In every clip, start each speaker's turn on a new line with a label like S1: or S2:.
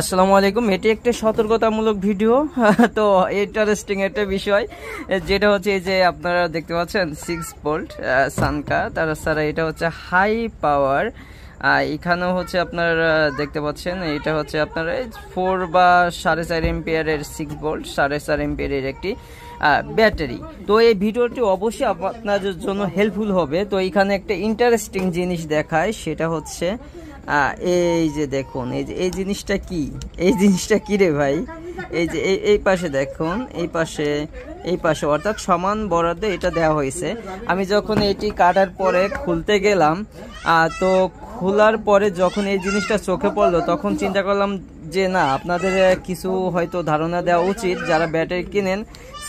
S1: আসসালামু আলাইকুম। এটি একটা সতর্কতামূলক ভিডিও। তো ইন্টারেস্টিং একটা বিষয়, যেটা হচ্ছে এই যে আপনারা দেখতে পাচ্ছেন 6 ভোল্ট সানকা, তাছাড়া এটা হচ্ছে হাই পাওয়ার। এখানেও হচ্ছে আপনারা দেখতে পাচ্ছেন এটা হচ্ছে আপনার 4 বা 4.5 এম্পিয়ারের 6 ভোল্ট 4.5 এম্পিয়ারের একটি ব্যাটারি। তো এই ভিডিওটি অবশ্যই আপনাদের জন্য হেল্পফুল হবে। তো এখানে একটা ইন্টারেস্টিং জিনিস দেখায়, সেটা হচ্ছে এই যে দেখুন, এই জিনিসটা কি, এই জিনিসটা কি রে ভাই? এই যে এই পাশে দেখুন, এই পাশে অর্থাৎ সমান বরাদ্দে এটা দেওয়া হয়েছে। আমি যখন এটি কাটার পরে খুলতে গেলাম, তো খোলার পরে যখন এই জিনিসটা চোখে পড়লো, তখন চিন্তা করলাম যে না, আপনাদের কিছু হয়তো ধারণা দেওয়া উচিত। যারা ব্যাটারি কিনেন,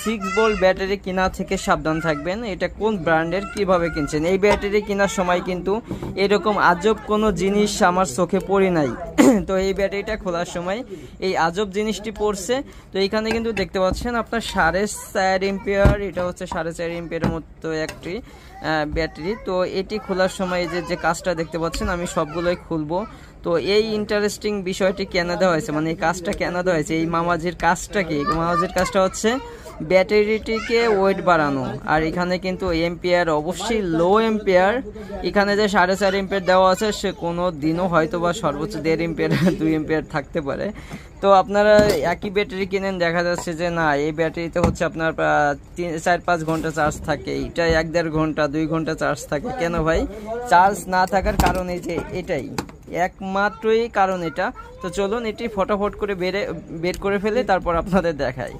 S1: 6 ভোল্ট ব্যাটারি কেনা থেকে সাবধান থাকবেন। এটা কোন ব্র্যান্ডের, কিভাবে কিনছেন। এই ব্যাটারি কেনার সময় কিন্তু এরকম আজব কোনো জিনিস আমার চোখে পড়ে নাই। তো এই ব্যাটারিটা খোলার সময় এই আজব জিনিসটি পড়ছে। তো এইখানে কিন্তু দেখতে পাচ্ছেন আপনার 4.5 এম্পিয়ার, এটা হচ্ছে 4.5 এম্পিয়ারের মতো একটি ব্যাটারি। তো এটি খোলার সময় যে কাজটা দেখতে পাচ্ছেন, আমি সবগুলোই খুলবো। তো এই ইন্টারেস্টিং বিষয়টি কেন দেওয়া হয়েছে, মানে এই কাজটা কেন দেওয়া হয়েছে, এই মামাজির কাজটা কি? মামাজির কাজটা হচ্ছে ব্যাটারিটিকে ওয়েট বাড়ানো। আর এখানে কিন্তু এম্পিয়ার অবশ্যই লো এম্পিয়ার। এখানে যে 4.5 এম্পিয়ার দেওয়া আছে, সে কোনো দিনও হয়তো বা সর্বোচ্চ 1.5 এম্পিয়ার 2 এম্পিয়ার থাকতে পারে। তো আপনারা একই ব্যাটারি কিনেন, দেখা যাচ্ছে যে না, এই ব্যাটারিতে হচ্ছে আপনার 4-5 ঘন্টা চার্জ থাকে, এটা 1-1.5 ঘন্টা 2 ঘন্টা চার্জ থাকে। কেন ভাই? চার্জ না থাকার কারণ এই যে এটাই, একমাত্রই কারণ এটা। তো চলুন এটি ফটাফট করে বের করে ফেলে, তারপর আপনাদের দেখাই।